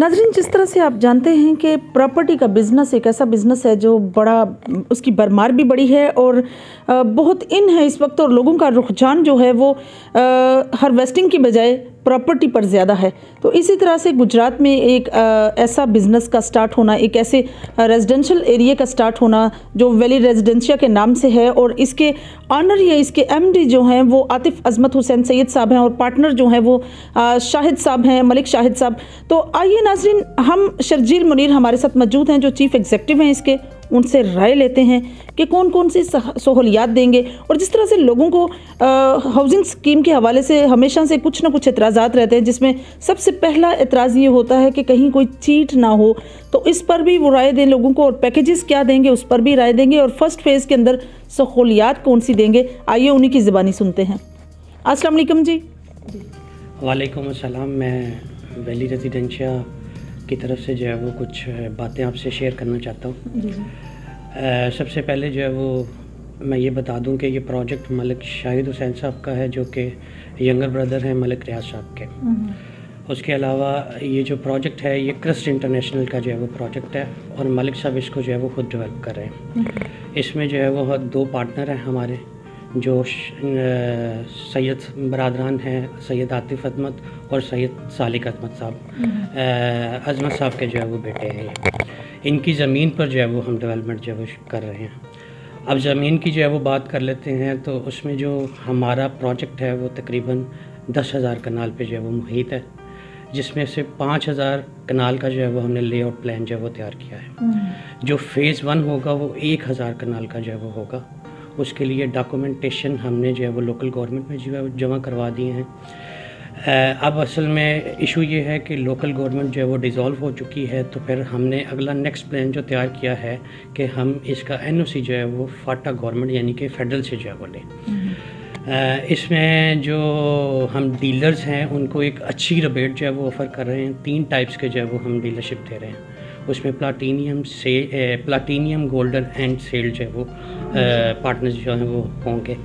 नाज़रीन, जिस तरह से आप जानते हैं कि प्रॉपर्टी का बिज़नेस एक ऐसा बिज़नेस है जो बड़ा, उसकी भरमार भी बड़ी है और बहुत इन है इस वक्त, और लोगों का रुझान जो है वो हार्वेस्टिंग की बजाय प्रॉपर्टी पर ज़्यादा है। तो इसी तरह से गुजरात में एक ऐसा बिज़नेस का स्टार्ट होना, एक ऐसे रेजिडेंशियल एरिया का स्टार्ट होना जो वैली रेजिडेंशिया के नाम से है, और इसके ऑनर या इसके एमडी जो हैं वो आतिफ अजमत हुसैन सैयद साहब हैं और पार्टनर जो हैं वो शाहिद साहब हैं, मलिक शाहिद साहब। तो आइए नाज़रीन, हम शर्जील मुनीर हमारे साथ मौजूद हैं जो चीफ़ एग्जीक्यूटिव हैं इसके, उनसे राय लेते हैं कि कौन कौन सी सहूलियात देंगे। और जिस तरह से लोगों को हाउसिंग स्कीम के हवाले से हमेशा से कुछ ना कुछ एतराज़ात रहते हैं, जिसमें सबसे पहला एतराज़ ये होता है कि कहीं कोई चीट ना हो, तो इस पर भी वो राय दें लोगों को, और पैकेजेस क्या देंगे उस पर भी राय देंगे, और फर्स्ट फेज़ के अंदर सहूलियात कौन सी देंगे। आइए उन्हीं की ज़बानी सुनते हैं। अस्सलाम वालेकुम जी। वालेकुम अस्सलाम। मैं वैली रेजिडेंशिया की तरफ से जो है वो कुछ बातें आपसे शेयर करना चाहता हूँ। सबसे पहले जो है वो मैं ये बता दूं कि ये प्रोजेक्ट मलिक शाहिद हुसैन साहब का है, जो कि यंगर ब्रदर हैं मलिक रियाज साहब के। उसके अलावा ये जो प्रोजेक्ट है ये क्रस्ट इंटरनेशनल का जो है वो प्रोजेक्ट है, और मलिक साहब इसको जो है वो खुद डेवलप कर रहे हैं। इसमें जो है वो दो पार्टनर हैं हमारे, जो सैयद बरादरान हैं, सैयद आतिफ अजमत और सैयद सालिक अजमत साहब, अजमत साहब के जो है वो बेटे हैं ये। इनकी ज़मीन पर जो है वो हम डेवलपमेंट जो है वो कर रहे हैं। अब ज़मीन की जो है वो बात कर लेते हैं, तो उसमें जो हमारा प्रोजेक्ट है वो तकरीबन 10,000 कनाल पे जो है वो मुहित है, जिसमें से 5,000 कनाल का जो है वो हमने लेआउट प्लान जो है वो तैयार किया है। जो फ़ेज़ 1 होगा वो 1,000 कनाल का जो है वो होगा। उसके लिए डॉक्यूमेंटेशन हमने जो है वो लोकल गवर्नमेंट में जो है जमा करवा दिए हैं। अब असल में इशू ये है कि लोकल गवर्नमेंट जो है वो डिज़ोल्व हो चुकी है, तो फिर हमने अगला नेक्स्ट प्लान जो तैयार किया है कि हम इसका एनओसी जो है वो फाटा गवर्नमेंट यानी कि फेडरल से जो है वो लें। इसमें जो हम डीलर्स हैं उनको एक अच्छी रिबेट जो है वो ऑफ़र कर रहे हैं। 3 टाइप्स के जो है वो हम डीलरशिप दे रहे हैं। उसमें प्लाटीनियम गोल्डन एंड सेल जो है वो पार्टनर्स जो हैं वो होंगे।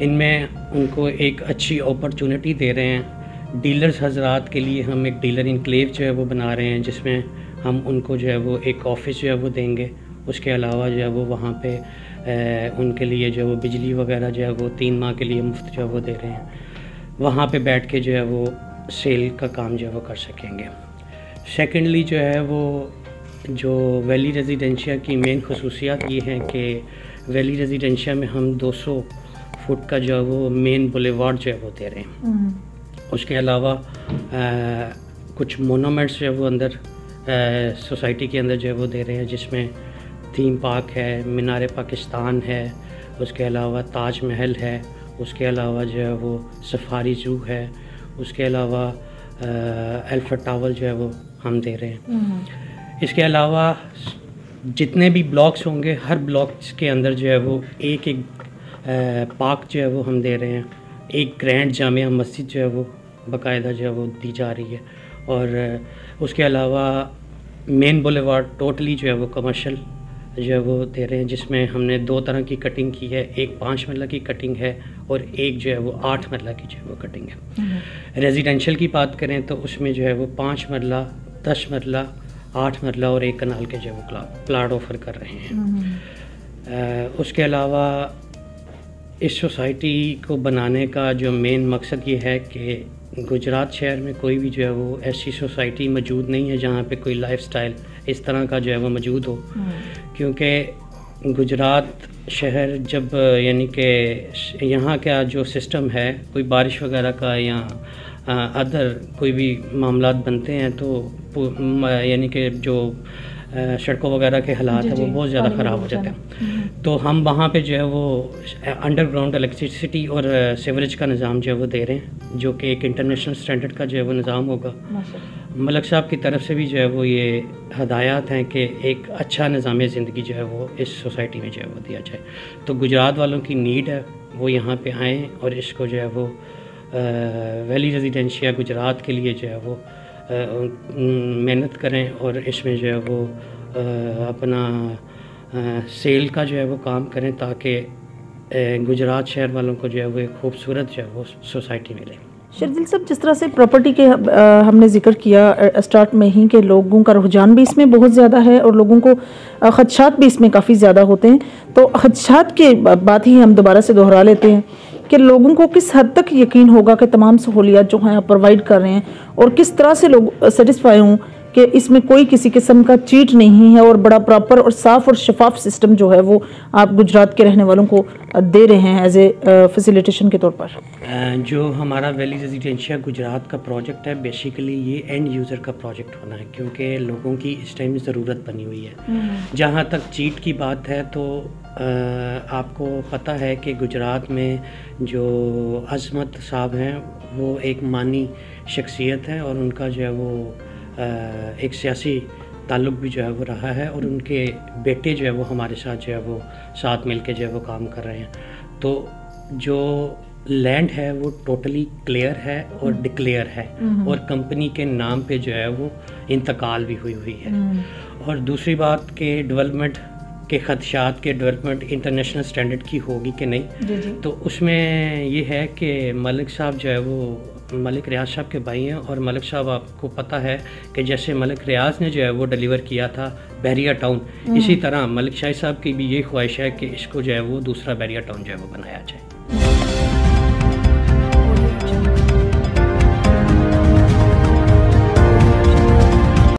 इनमें उनको एक अच्छी अपॉर्चुनिटी दे रहे हैं। डीलर्स हजरात के लिए हम एक डीलर इनक्लेव जो है वो बना रहे हैं, जिसमें हम उनको जो है वो एक ऑफ़िस जो है वो देंगे। उसके अलावा जो है वो वहाँ पे उनके लिए जो है वो बिजली वगैरह जो है वो 3 माह के लिए मुफ्त जो है वो दे रहे हैं। वहाँ पे बैठ के जो है वो सेल का काम जो है वो कर सकेंगे। सेकेंडली जो है वो जो वैली रेजिडेंशिया की मेन खसूसियात ये हैं कि वैली रेजिडेंशिया में हम 200 फुट का जो है वो मेन बुलेवार्ड जो है वो दे रहे हैं। उसके अलावा कुछ मोनूमेंट्स जो है वो अंदर सोसाइटी के अंदर जो है वो दे रहे हैं, जिसमें थीम पार्क है, मीनार पाकिस्तान है, उसके अलावा ताज महल है, उसके अलावा जो है वो सफारी ज़ू है, उसके अलावा एल्फर्ट टावर जो है वो हम दे रहे हैं। इसके अलावा जितने भी ब्लॉक्स होंगे, हर ब्लॉक्स के अंदर जो है वो एक एक पार्क जो है वो हम दे रहे हैं। एक ग्रैंड जामिया मस्जिद जो है वो बाकायदा जो है वो दी जा रही है। और उसके अलावा मेन बुलेवार्ड टोटली जो है वो कमर्शियल जो है वो दे रहे हैं, जिसमें हमने 2 तरह की कटिंग की है। एक 5 मरला की कटिंग है और एक जो है वो 8 मरला की जो है वो कटिंग है। रेजिडेंशियल की बात करें तो उसमें जो है वो 5 मरला, 10 मरला, 8 मरला और 1 कनाल के जो वो प्लाट ऑफ़र कर रहे हैं। उसके अलावा इस सोसाइटी को बनाने का जो मेन मकसद ये है कि गुजरात शहर में कोई भी जो है वो ऐसी सोसाइटी मौजूद नहीं है जहाँ पे कोई लाइफस्टाइल इस तरह का जो है वो मौजूद हो। क्योंकि गुजरात शहर जब यानी कि यहाँ का जो सिस्टम है, कोई बारिश वगैरह का या अदर कोई भी मामलात बनते हैं तो यानी कि जो सड़कों वगैरह के हालात है वो बहुत ज़्यादा ख़राब हो जाते हैं। तो हम वहाँ पे जो है वो अंडरग्राउंड इलेक्ट्रिसिटी और सीवरेज का निज़ाम जो है वो दे रहे हैं, जो कि एक इंटरनेशनल स्टैंडर्ड का जो है वो निज़ाम होगा। मलिक साहब की तरफ से भी जो है वो ये हदायत हैं कि एक अच्छा निज़ाम ज़िंदगी जो है वो इस सोसाइटी में जो है वो दिया जाए। तो गुजरात वालों की नीड है वो यहाँ पे आएँ और इसको जो है वो वैली रेजिडेंशिया गुजरात के लिए जो है वो मेहनत करें और इसमें जो है वो अपना सेल का जो है वो काम करें, ताकि गुजरात शहर वालों को जो है वो एक खूबसूरत जो है वो सोसाइटी मिले। شرجیل صاحب، جس طرح سے پراپرٹی کے ہم نے ذکر کیا اسٹارٹ میں ہی کہ لوگوں کا رجحان بھی اس میں بہت زیادہ ہے اور لوگوں کو خدشات بھی اس میں کافی زیادہ ہوتے ہیں، تو خدشات کے بات ہی ہم دوبارہ سے دہرا لیتے ہیں کہ لوگوں کو کس حد تک یقین ہوگا کہ تمام سہولیات جو ہیں آپ پرووائڈ کر رہے ہیں اور کس طرح سے لوگ سیٹسفائی ہوں کہ اس میں کوئی کسی قسم کا چیٹ نہیں ہے اور بڑا پراپر اور صاف اور شفاف سسٹم جو ہے وہ آپ گجرات کے رہنے والوں کو دے رہے ہیں ایز اے فیسیلیٹیشن کے طور پر؟ جو ہمارا ویلی ریزیڈینشیا گجرات کا پروجیکٹ ہے، بیسیکلی یہ اینڈ یوزر کا پروجیکٹ ہونا ہے، کیونکہ لوگوں کی اس ٹائم ضرورت بنی ہوئی ہے۔ جہاں تک چیٹ کی بات ہے تو آپ کو پتہ ہے کہ گجرات میں جو عظمت صاحب ہیں وہ ایک مانی شخصیت ہے اور ان کا جو ہے وہ ایک سیاسی تعلق بھی جو ہے وہ رہا ہے، اور ان کے بیٹے جو ہے وہ ہمارے ساتھ جو ہے وہ ساتھ مل کے جو ہے وہ کام کر رہے ہیں۔ تو جو لینڈ ہے وہ ٹوٹلی کلیئر ہے اور ڈکلیئر ہے، اور کمپنی کے نام پہ جو ہے وہ انتقال بھی ہوئی ہے۔ اور دوسری بات کہ ڈیولپمنٹ کے خدشات کے ڈیولپمنٹ انٹرنیشنل سٹینڈرڈ کی ہوگی کہ نہیں، تو اس میں یہ ہے کہ ملک صاحب جو ہے وہ ملک ریاض صاحب کے بھائی ہیں، اور ملک صاحب آپ کو پتہ ہے کہ جیسے ملک ریاض نے جو ہے وہ ڈیلیور کیا تھا بحریہ ٹاؤن، اسی طرح ملک شاہی صاحب کی بھی یہ خواہش ہے کہ اس کو جو ہے وہ دوسرا بحریہ ٹاؤن جو ہے وہ بنایا جائے۔